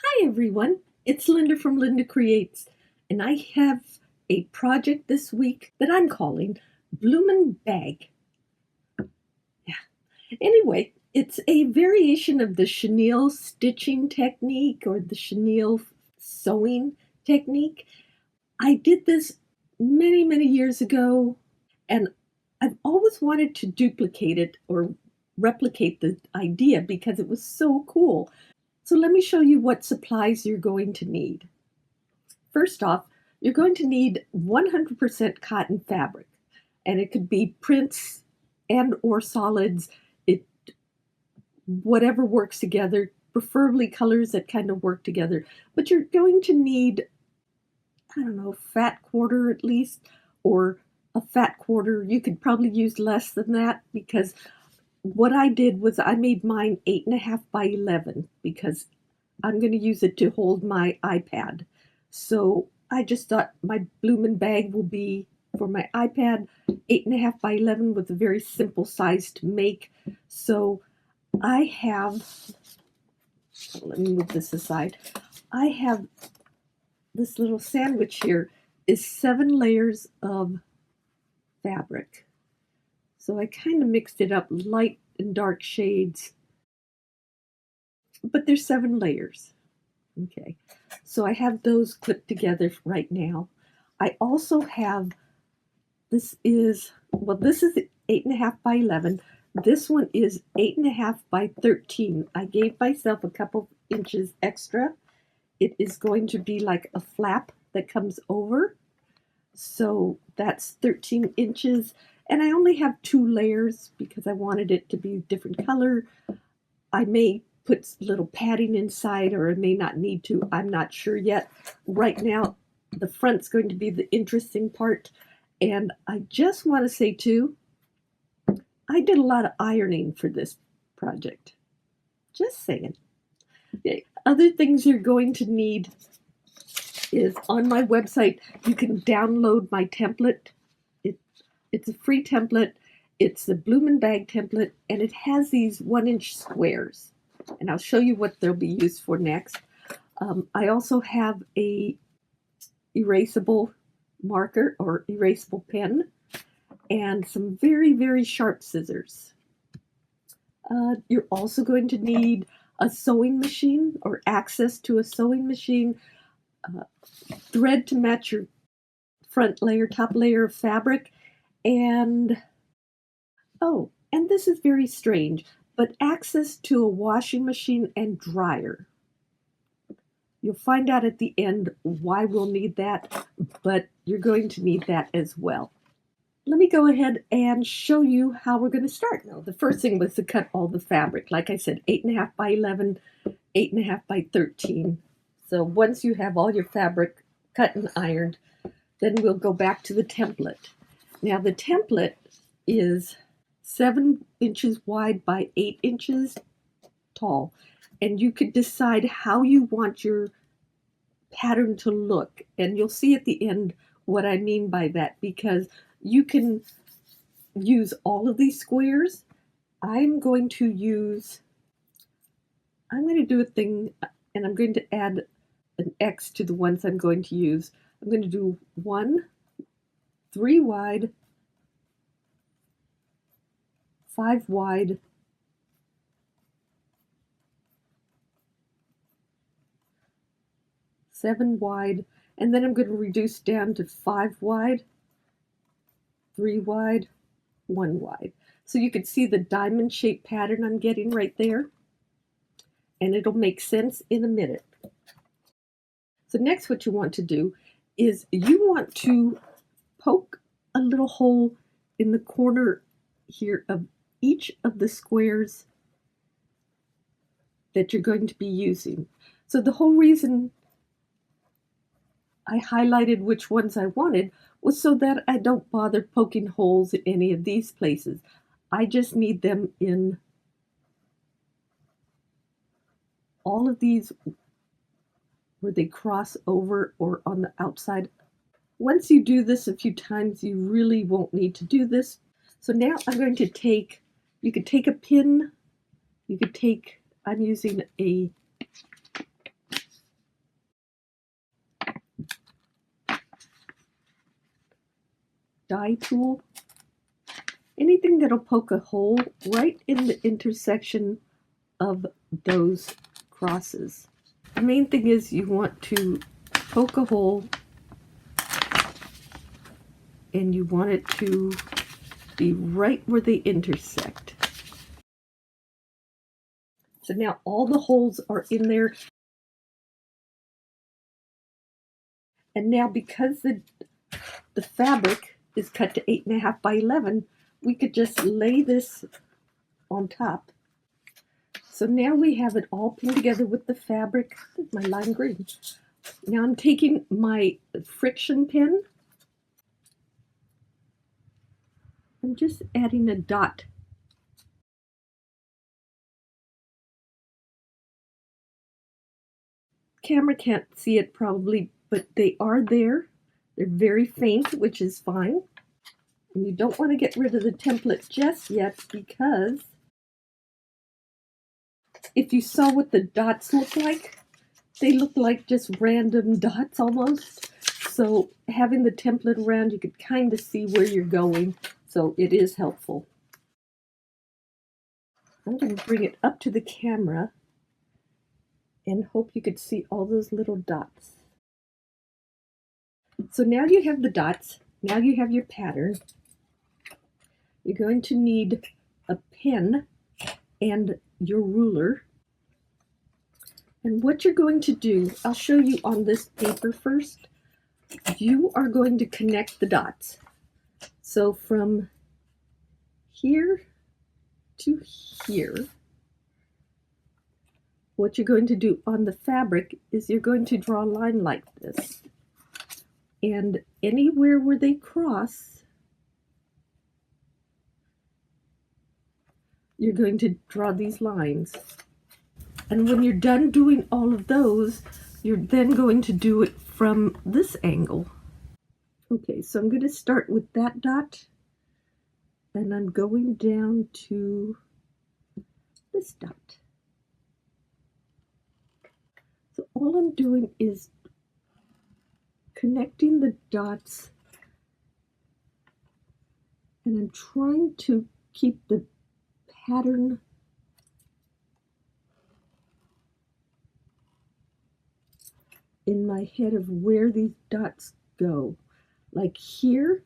Hi everyone, it's Linda from LyndaCreates, and I have a project this week that I'm calling Bloomin Bag. Yeah. Anyway, it's a variation of the chenille stitching technique or the chenille sewing technique. I did this many, many years ago, and I've always wanted to duplicate it or replicate the idea because it was so cool. So let me show you what supplies you're going to need. First off, you're going to need 100% cotton fabric, and it could be prints and or solids. It whatever works together, preferably colors that kind of work together. But you're going to need, I don't know, fat quarter at least, or a fat quarter. You could probably use less than that because what I did was I made mine 8.5 by 11 because I'm going to use it to hold my iPad. So I just thought my Bloomin Bag will be for my iPad 8.5 by 11 with a very simple size to make. So I have, let me move this aside. I have this little sandwich here is 7 layers of fabric. So I kind of mixed it up, light and dark shades, but there's 7 layers. Okay, so I have those clipped together right now. I also have, this is 8.5 by 11. This one is 8.5 by 13. I gave myself a couple inches extra. It is going to be like a flap that comes over. So that's 13 inches. And I only have 2 layers because I wanted it to be different color. I may put little padding inside, or I may not need to. I'm not sure yet. Right now, the front's going to be the interesting part. And I just want to say, too, I did a lot of ironing for this project. Just saying. Okay. Other things you're going to need is on my website, you can download my template. It's a free template. It's the Bloomin Bag template, and it has these 1-inch squares. And I'll show you what they'll be used for next. I also have a erasable marker or erasable pen and some very, very sharp scissors. You're also going to need a sewing machine or access to a sewing machine, thread to match your front layer, top layer of fabric, and and this is very strange, but access to a washing machine and dryer. You'll find out at the end why we'll need that, but you're going to need that as well. Let me go ahead and show you how we're going to start. Now, the first thing was to cut all the fabric. Like I said, 8.5 by 11, 8.5 by 13. So once you have all your fabric cut and ironed, then we'll go back to the template. Now, the template is 7 inches wide by 8 inches tall. And you could decide how you want your pattern to look. And you'll see at the end what I mean by that, because you can use all of these squares. I'm going to do a thing, and I'm going to add an X to the ones I'm going to use. I'm going to do 1, 3 wide, 5 wide, 7 wide, and then I'm going to reduce down to 5 wide, 3 wide, 1 wide. So you can see the diamond shaped pattern I'm getting right there, and it'll make sense in a minute. So next what you want to do is you want to poke a little hole in the corner here of each of the squares that you're going to be using. So the whole reason I highlighted which ones I wanted was so that I don't bother poking holes in any of these places. I just need them in all of these where they cross over or on the outside. Once you do this a few times, you really won't need to do this. So now I'm going to take, you could take a pin, I'm using a die tool. Anything that'll poke a hole right in the intersection of those crosses. The main thing is you want to poke a hole and you want it to be right where they intersect. So now all the holes are in there. And now because the fabric is cut to 8.5 by 11, we could just lay this on top. So now we have it all pinned together with the fabric, my lime green. Now I'm taking my friction pin. I'm just adding a dot. Camera can't see it probably, but they are there. They're very faint, which is fine. And you don't want to get rid of the template just yet, because if you saw what the dots look like, they look like just random dots almost. So having the template around, you could kind of see where you're going. So it is helpful. I'm going to bring it up to the camera and hope you could see all those little dots. So now you have the dots. Now you have your pattern. You're going to need a pen and your ruler. And what you're going to do, I'll show you on this paper first. You are going to connect the dots. So from here to here, what you're going to do on the fabric is you're going to draw a line like this. And anywhere where they cross, you're going to draw these lines. And when you're done doing all of those, you're then going to do it from this angle. Okay, so I'm going to start with that dot, and I'm going down to this dot. So all I'm doing is connecting the dots, and I'm trying to keep the pattern in my head of where these dots go. Like here,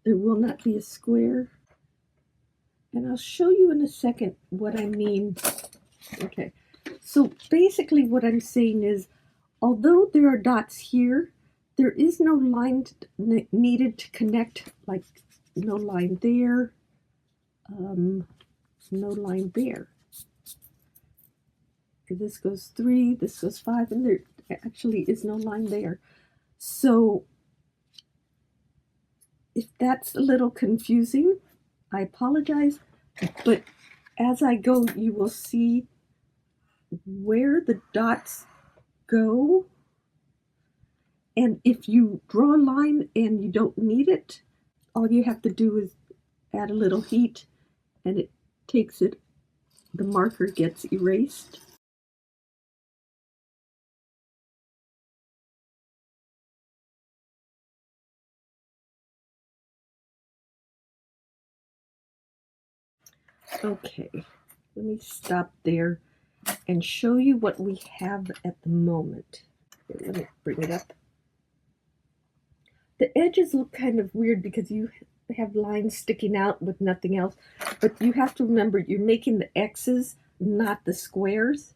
there will not be a square. And I'll show you in a second what I mean. Okay, so basically what I'm saying is, although there are dots here, there is no line needed to connect, like no line there, no line there. This goes 3, this goes 5, and there actually is no line there. So if that's a little confusing, I apologize, but as I go, you will see where the dots go. And if you draw a line and you don't need it, all you have to do is add a little heat and it takes it, the marker gets erased. Okay, let me stop there and show you what we have at the moment. Here, let me bring it up. The edges look kind of weird because you have lines sticking out with nothing else, but you have to remember you're making the X's, not the squares.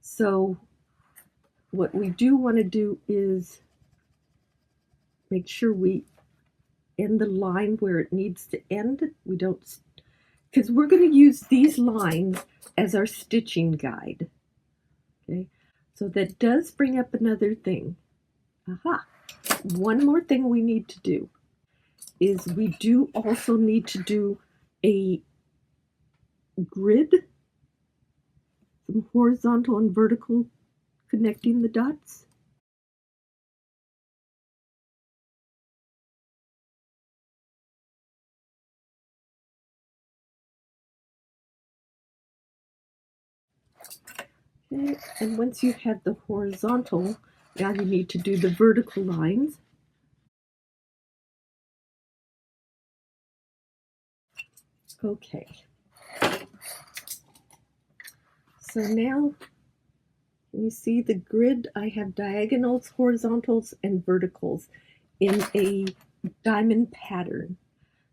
So what we do want to do is make sure we end the line where it needs to end. We don't, because we're going to use these lines as our stitching guide. Okay, so that does bring up another thing. Aha! One more thing we need to do is we do also need to do a grid, some horizontal and vertical connecting the dots. Okay, and once you have the horizontal, now you need to do the vertical lines. Okay. So now you see the grid. I have diagonals, horizontals, and verticals in a diamond pattern.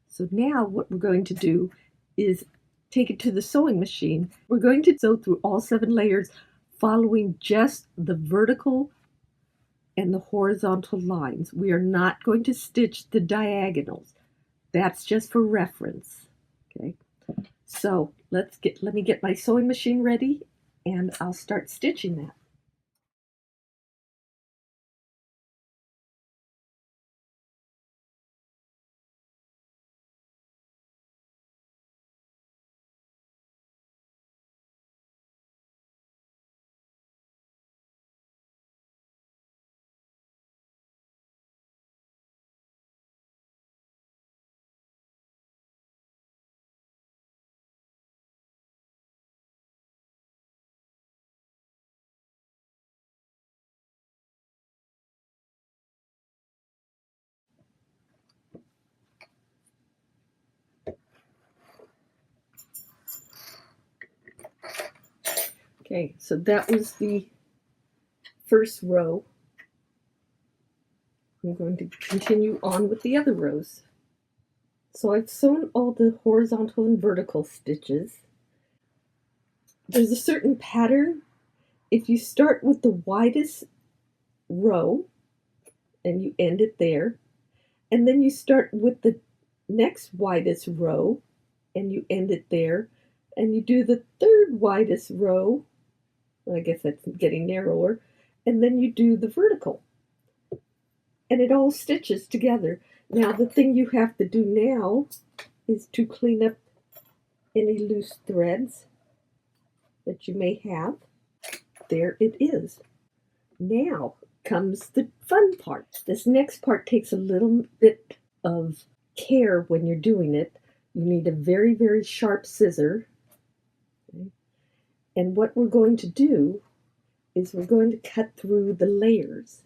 So now what we're going to do is take it to the sewing machine. We're going to sew through all 7 layers following just the vertical and the horizontal lines. We are not going to stitch the diagonals. That's just for reference. Okay. So let me get my sewing machine ready and I'll start stitching that. Okay, so that was the first row. I'm going to continue on with the other rows. So I've sewn all the horizontal and vertical stitches. There's a certain pattern. If you start with the widest row and you end it there, and then you start with the next widest row and you end it there, and you do the third widest row, well, I guess that's getting narrower, and then you do the vertical. And it all stitches together. Now the thing you have to do now is to clean up any loose threads that you may have. There it is. Now comes the fun part. This next part takes a little bit of care when you're doing it. You need a very, very sharp scissor. Okay. And what we're going to do is we're going to cut through the layers.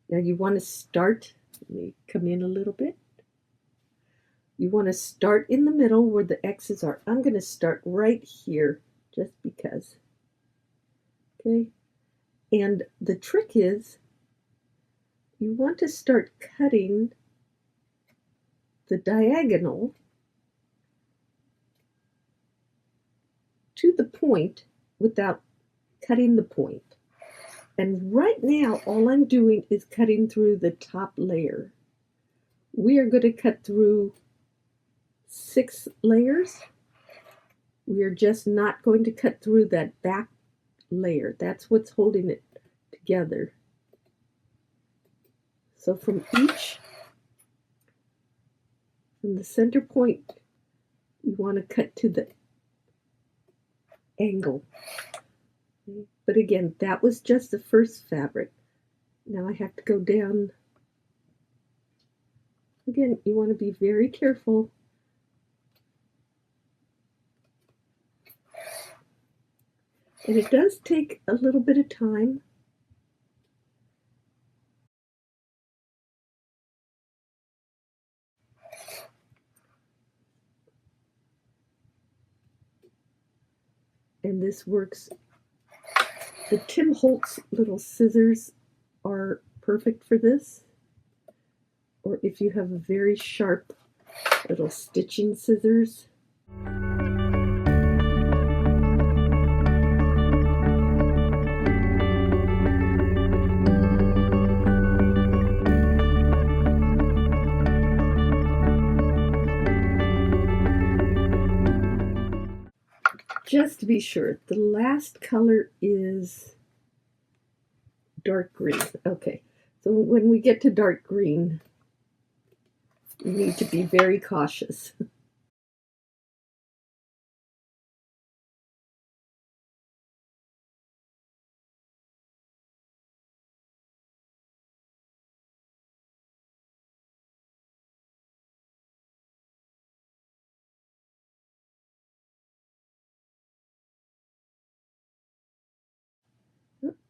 Now you want to start, let me come in a little bit. You want to start in the middle where the X's are. I'm going to start right here just because. Okay. And the trick is you want to start cutting the diagonal to the point without cutting the point. And right now, all I'm doing is cutting through the top layer. We are going to cut through 6 layers. We are just not going to cut through that back layer. That's what's holding it together. So from the center point, you want to cut to the angle. But again, that was just the first fabric. Now I have to go down. Again, you want to be very careful. And it does take a little bit of time. And this works. The Tim Holtz little scissors are perfect for this. Or if you have a very sharp little stitching scissors. Just to be sure, the last color is dark green. Okay, so when we get to dark green, you need to be very cautious.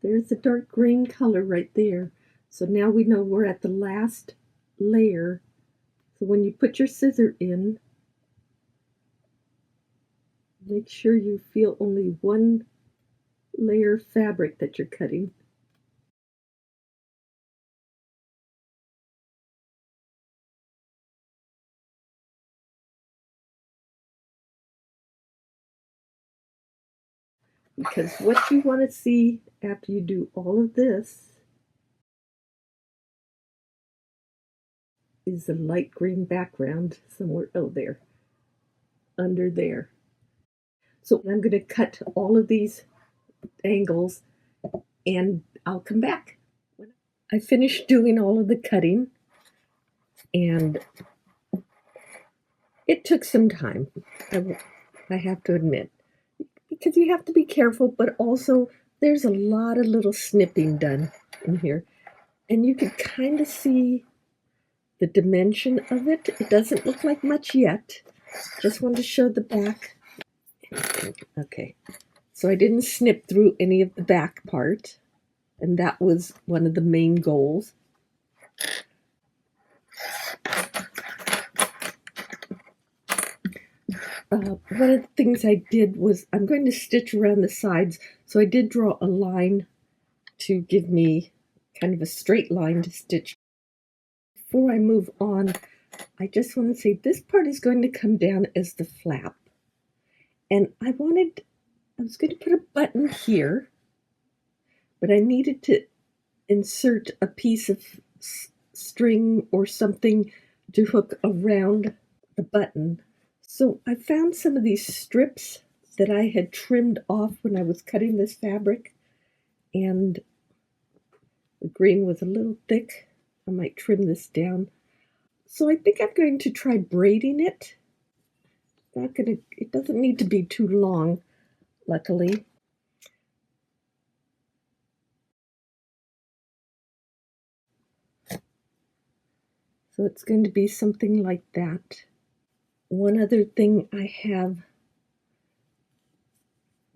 There's the dark green color right there. So now we know we're at the last layer. So when you put your scissor in, Make sure you feel only one layer of fabric that you're cutting. Because what you want to see after you do all of this is a light green background somewhere, oh there, under there. So I'm going to cut all of these angles and I'll come back. I finished doing all of the cutting and it took some time, I have to admit, because you have to be careful, but also there's a lot of little snipping done in here. And you can kind of see the dimension of it. It doesn't look like much yet. Just wanted to show the back. Okay, so I didn't snip through any of the back part, and that was one of the main goals. One of the things I did was I'm going to stitch around the sides, so I did draw a line to give me kind of a straight line to stitch. Before I move on, I just want to say this part is going to come down as the flap. And I was going to put a button here, but I needed to insert a piece of string or something to hook around the button. So I found some of these strips that I had trimmed off when I was cutting this fabric, and the green was a little thick. I might trim this down. So I think I'm going to try braiding it. It doesn't need to be too long, luckily. So it's going to be something like that. One other thing I have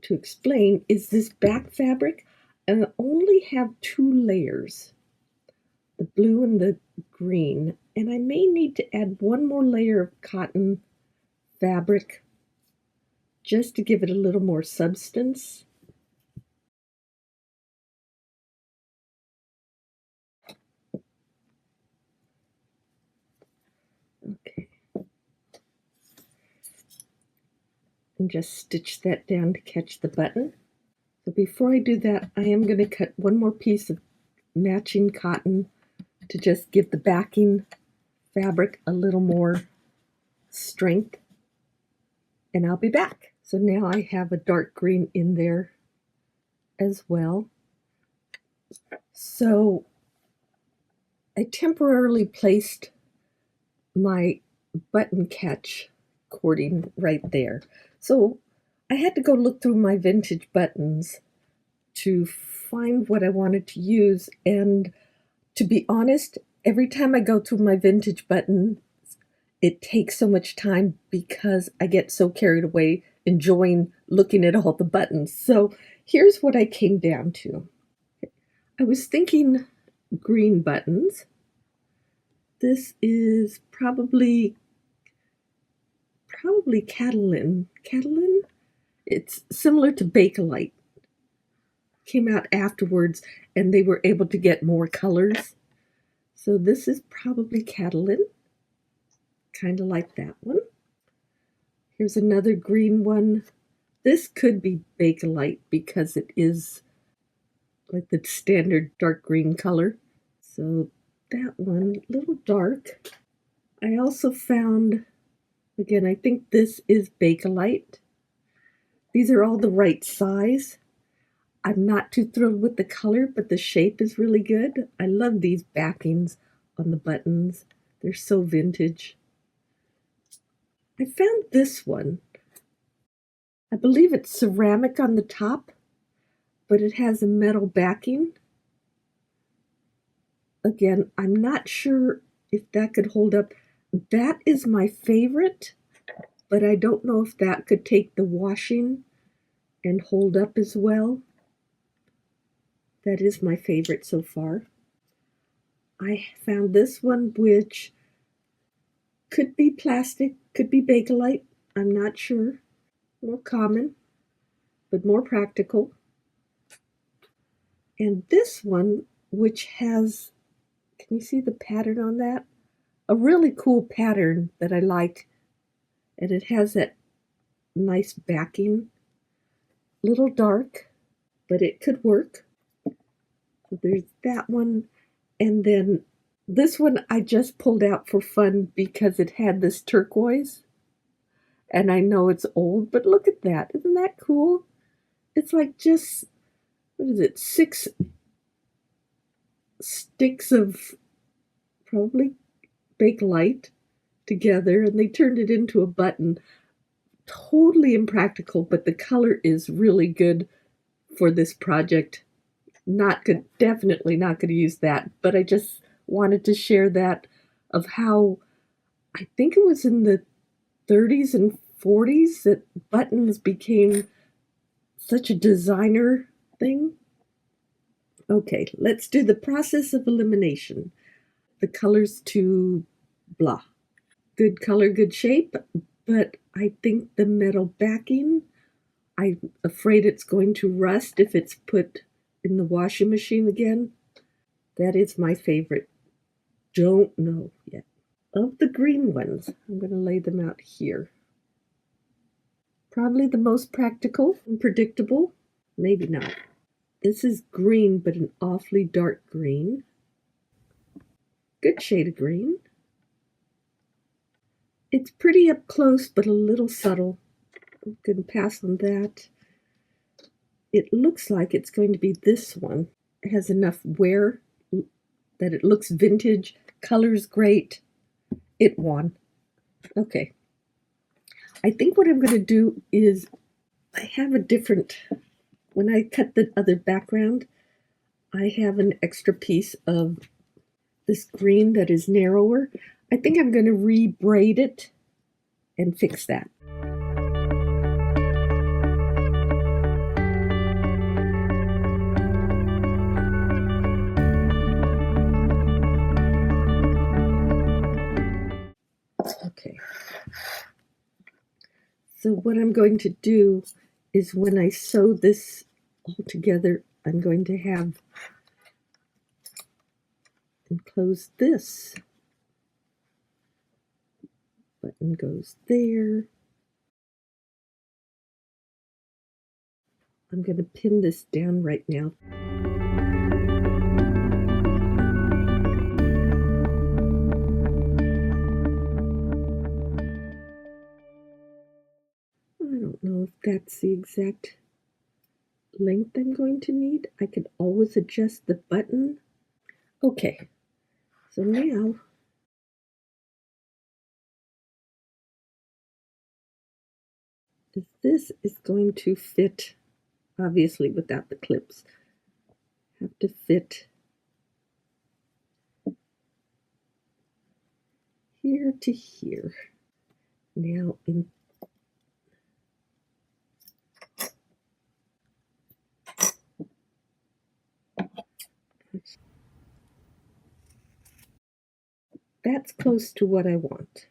to explain is this back fabric. I only have 2 layers, the blue and the green, and I may need to add one more layer of cotton fabric just to give it a little more substance. Okay. And just stitch that down to catch the button. So before I do that, I am going to cut one more piece of matching cotton to just give the backing fabric a little more strength, and I'll be back. So now I have a dark green in there as well. So I temporarily placed my button catch cording right there. So I had to go look through my vintage buttons to find what I wanted to use, and to be honest, every time I go through my vintage buttons, it takes so much time because I get so carried away enjoying looking at all the buttons. So here's what I came down to. I was thinking green buttons. This is probably Catiline. Catiline? It's similar to Bakelite. Came out afterwards and they were able to get more colors. So this is probably Catiline. Kind of like that one. Here's another green one. This could be Bakelite because it is like the standard dark green color. So that one, a little dark. I also found, again, I think this is Bakelite. These are all the right size. I'm not too thrilled with the color, but the shape is really good. I love these backings on the buttons. They're so vintage. I found this one. I believe it's ceramic on the top, but it has a metal backing. Again, I'm not sure if that could hold up. That is my favorite, but I don't know if that could take the washing and hold up as well. That is my favorite so far. I found this one, which could be plastic, could be Bakelite. I'm not sure. more common, but more practical. And this one, which has, can you see the pattern on that? A really cool pattern that I like. And it has that nice backing. Little dark, but it could work. So there's that one. And then this one I just pulled out for fun because it had this turquoise. And I know it's old, but look at that. Isn't that cool? It's like just, what is it, 6 sticks of probably Bakelite together, and they turned it into a button. Totally impractical, but the color is really good for this project. Not good, definitely not going to use that, but I just wanted to share that of how I think it was in the 30s and 40s that buttons became such a designer thing. Okay, let's do the process of elimination. The colors to blah. Good color, good shape, but I think the metal backing, I'm afraid it's going to rust if it's put in the washing machine again. That is my favorite. Don't know yet. Of the green ones, I'm going to lay them out here. Probably the most practical and predictable. Maybe not. This is green, but an awfully dark green. Good shade of green. It's pretty up close, but a little subtle. I'm going to pass on that. It looks like it's going to be this one. It has enough wear that it looks vintage. Color's great. It won. Okay. I think what I'm going to do is I have a different, when I cut the other background, I have an extra piece of this green that is narrower. I think I'm going to re-braid it and fix that. Okay. So what I'm going to do is when I sew this all together, I'm going to have and close this. Button goes there. I'm going to pin this down right now. I don't know if that's the exact length I'm going to need. I can always adjust the button. Okay, so now this is going to fit, obviously without the clips, have to fit here to here. Now in that's close to what I want.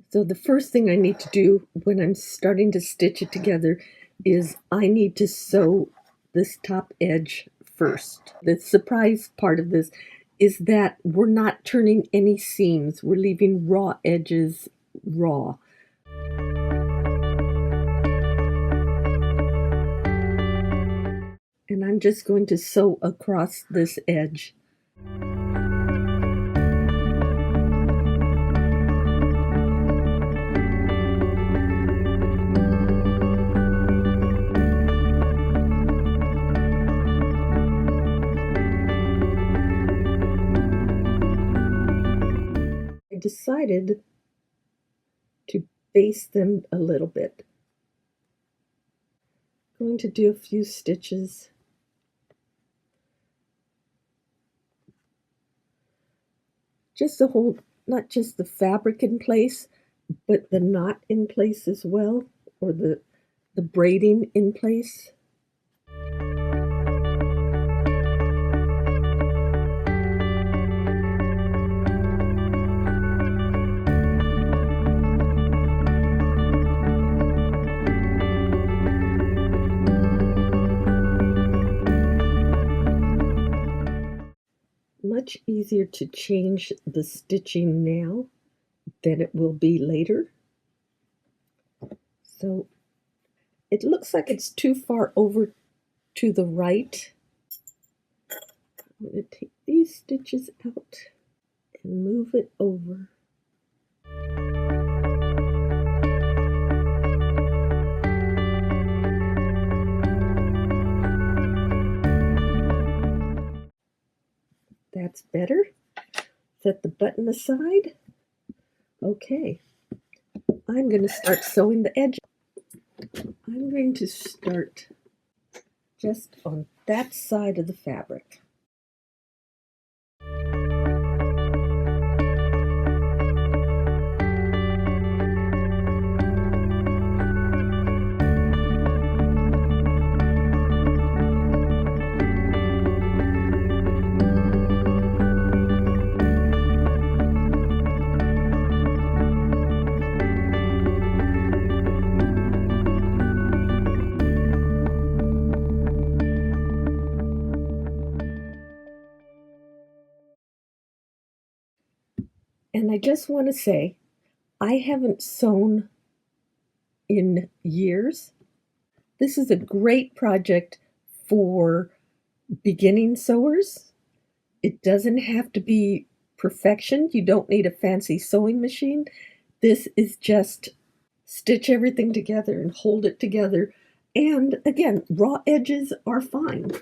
So the first thing I need to do when I'm starting to stitch it together is I need to sew this top edge first. The surprise part of this is that we're not turning any seams. We're leaving raw edges raw. And I'm just going to sew across this edge. I decided to baste them a little bit. I'm going to do a few stitches. Just to hold not just the fabric in place, but the knot in place as well, or the braiding in place. much easier to change the stitching now than it will be later. So it looks like it's too far over to the right. I'm going to take these stitches out and move it over. That's better. Set the button aside. Okay, I'm going to start sewing the edge. I'm going to start just on that side of the fabric. And I just want to say, I haven't sewn in years. This is a great project for beginning sewers. It doesn't have to be perfection. You don't need a fancy sewing machine. This is just stitch everything together and hold it together. And again, raw edges are fine.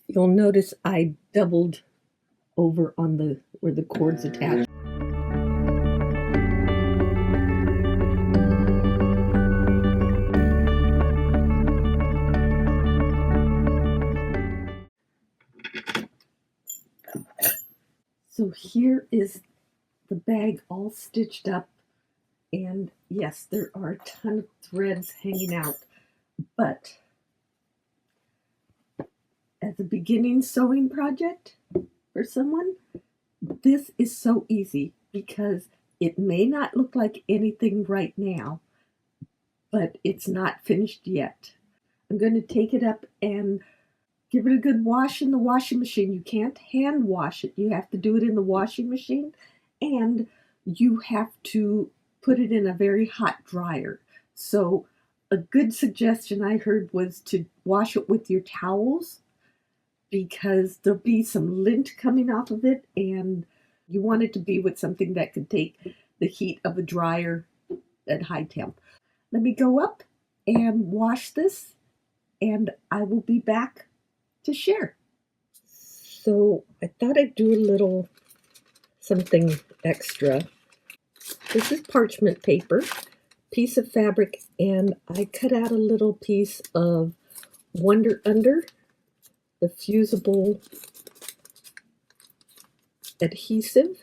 You'll notice I doubled over on where the cord's attached. So here is the bag all stitched up, and yes, there are a ton of threads hanging out, but as a beginning sewing project for someone, this is so easy because it may not look like anything right now, but it's not finished yet. I'm going to take it up and give it a good wash in the washing machine. You can't hand wash it. You have to do it in the washing machine, and you have to put it in a very hot dryer. So a good suggestion I heard was to wash it with your towels, because there'll be some lint coming off of it, and you want it to be with something that could take the heat of a dryer at high temp. Let me go up and wash this, and I will be back to share. So I thought I'd do a little something extra. This is parchment paper, piece of fabric, and I cut out a little piece of Wonder Under, the fusible adhesive,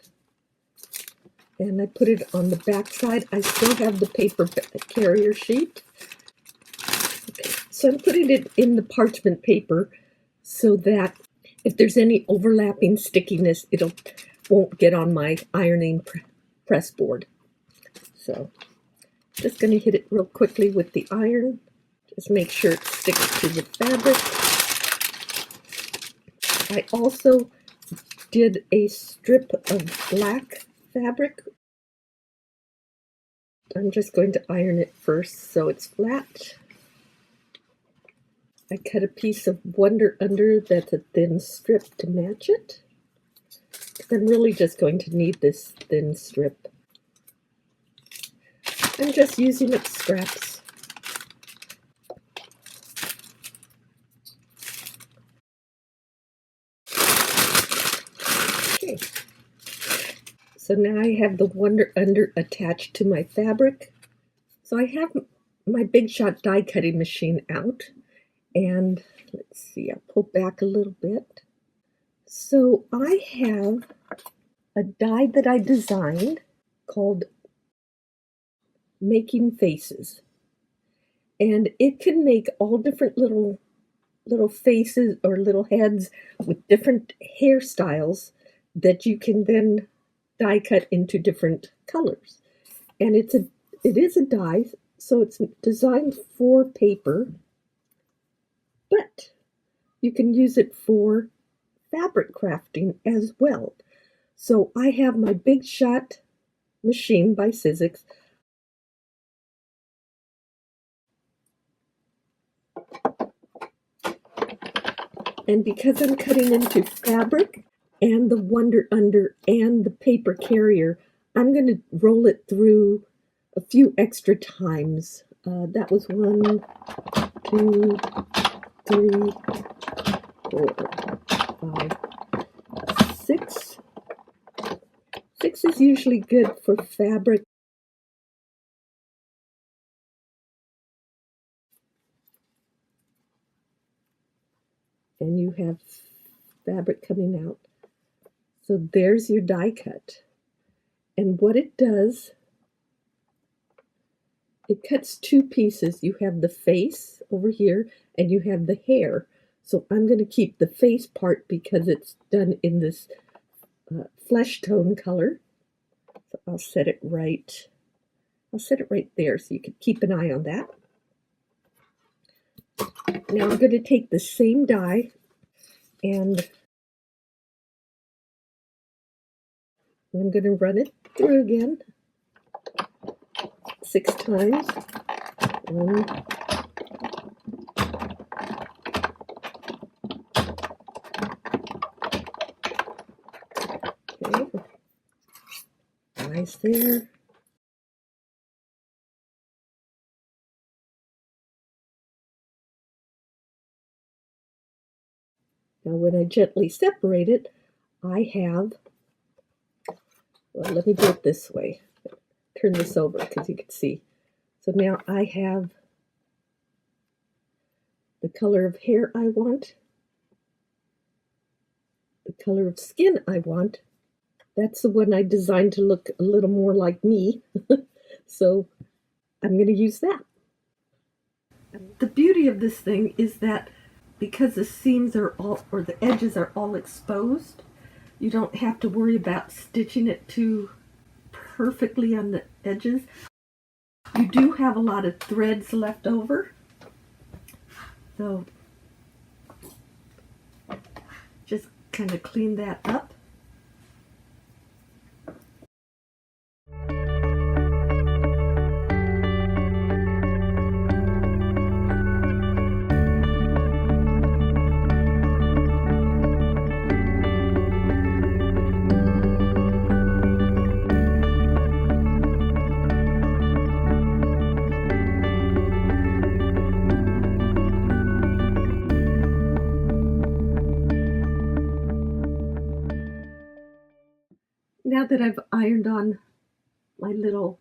and I put it on the back side. I still have the paper carrier sheet. Okay, so I'm putting it in the parchment paper so that if there's any overlapping stickiness, it won't get on my ironing press board. So just going to hit it real quickly with the iron. Just make sure it sticks to the fabric. I also did a strip of black fabric. I'm just going to iron it first so it's flat. I cut a piece of Wonder Under that's a thin strip to match it. I'm really just going to need this thin strip. I'm just using up scraps. Okay. So now I have the Wonder Under attached to my fabric. So I have my Big Shot die cutting machine out. And let's see, I'll pull back a little bit. So I have a die that I designed called Making Faces. And it can make all different little faces or little heads with different hairstyles that you can then die cut into different colors. And it is a die, so it's designed for paper, but you can use it for fabric crafting as well. So I have my Big Shot machine by Sizzix. And because I'm cutting into fabric and the Wonder Under and the paper carrier, I'm going to roll it through a few extra times. That was 1, 2, 3, 4, 5, 6. 6 is usually good for fabric. And you have fabric coming out. So there's your die cut. And what it does, it cuts two pieces. You have the face over here and you have the hair. So I'm going to keep the face part because it's done in this flesh tone color. So I'll set it right. I'll set it right there so you can keep an eye on that. Now I'm going to take the same die and I'm going to run it through again 6 times. 1, 2, okay. Nice there. Now when I gently separate it, I have, well, let me do it this way. Turn this over because you can see. So now I have the color of hair I want, the color of skin I want. That's the one I designed to look a little more like me. So I'm going to use that. The beauty of this thing is that because the seams are all, or the edges are all exposed, you don't have to worry about stitching it too perfectly on the edges. You do have a lot of threads left over, so just kind of clean that up. Now that I've ironed on my little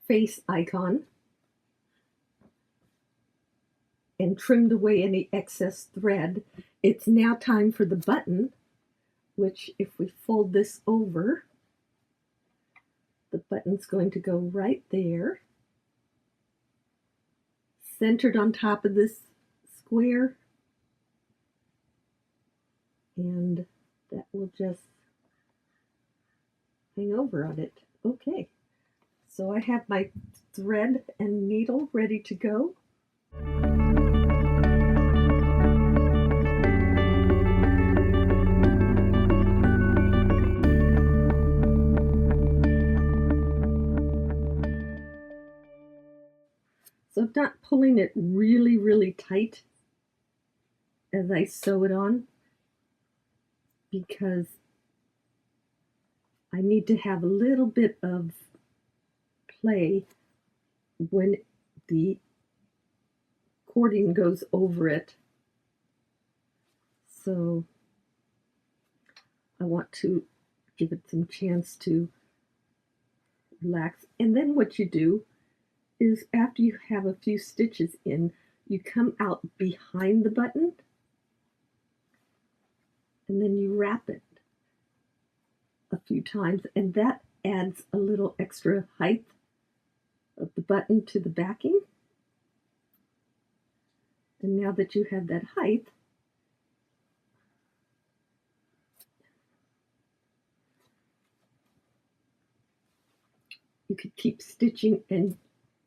face icon and trimmed away any excess thread, it's now time for the button, which if we fold this over, the button's going to go right there, centered on top of this square, and that will just hang over on it. Okay, so I have my thread and needle ready to go. So I'm not pulling it really, really tight as I sew it on because I need to have a little bit of play when the cording goes over it. So I want to give it some chance to relax. And then what you do is after you have a few stitches in, you come out behind the button and then you wrap it a few times, and that adds a little extra height of the button to the backing. And now that you have that height, you could keep stitching, and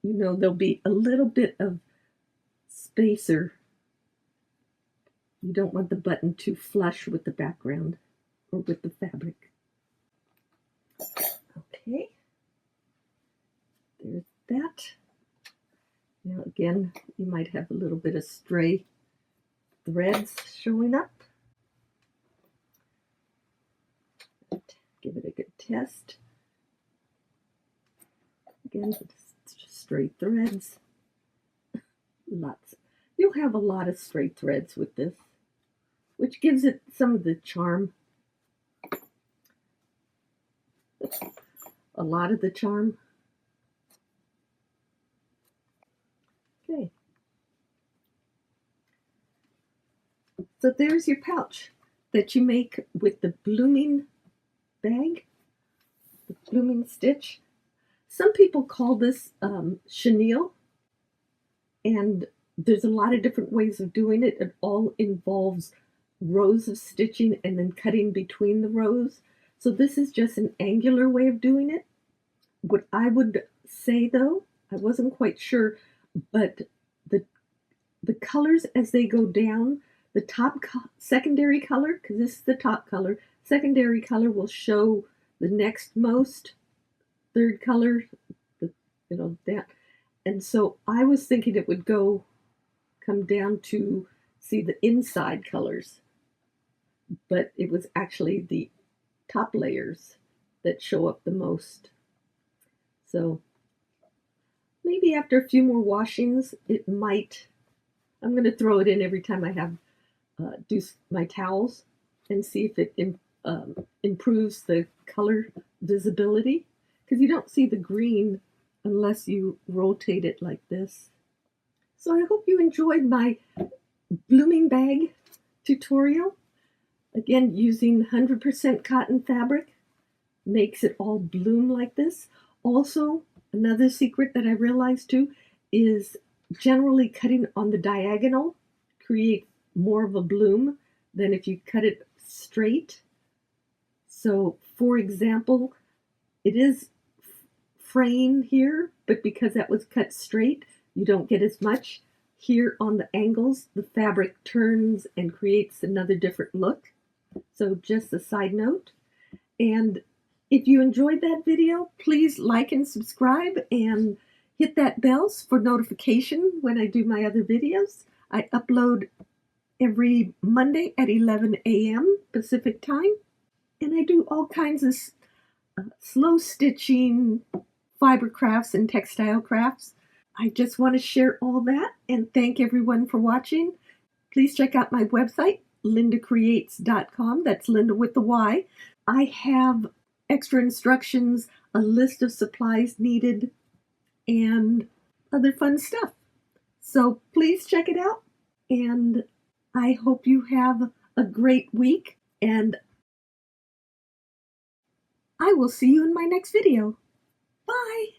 you know there'll be a little bit of spacer. You don't want the button too flush with the background or with the fabric. Okay, there's that. Now again, you might have a little bit of stray threads showing up. Give it a good test. Again, it's just stray threads. Lots. You'll have a lot of stray threads with this, which gives it some of the charm. A lot of the charm. Okay. So there's your pouch that you make with the Bloomin Bag, the Bloomin stitch. Some people call this chenille, and there's a lot of different ways of doing it. It all involves rows of stitching and then cutting between the rows. So this is just an angular way of doing it. What I would say though, I wasn't quite sure, but the colors as they go down, the top secondary color, because this is the top color, secondary color will show the next most third color, that. And so I was thinking it would come down to see the inside colors, but it was actually the top layers that show up the most. So maybe after a few more washings, it might. I'm going to throw it in every time I have do my towels and see if it improves the color visibility, because you don't see the green unless you rotate it like this. So I hope you enjoyed my Bloomin Bag tutorial. Again, using 100% cotton fabric makes it all bloom like this. Also, another secret that I realized too is generally cutting on the diagonal create more of a bloom than if you cut it straight. So, for example, it is fraying here, but because that was cut straight, you don't get as much. Here on the angles, the fabric turns and creates another different look. So just a side note. And if you enjoyed that video, please like and subscribe and hit that bell for notification when I do my other videos. I upload every Monday at 11 a.m. Pacific time. And I do all kinds of slow stitching, fiber crafts, and textile crafts. I just want to share all that and thank everyone for watching. Please check out my website, LyndaCreates.com. That's Linda with the Y. I have extra instructions, a list of supplies needed, and other fun stuff. So please check it out, and I hope you have a great week, and I will see you in my next video. Bye!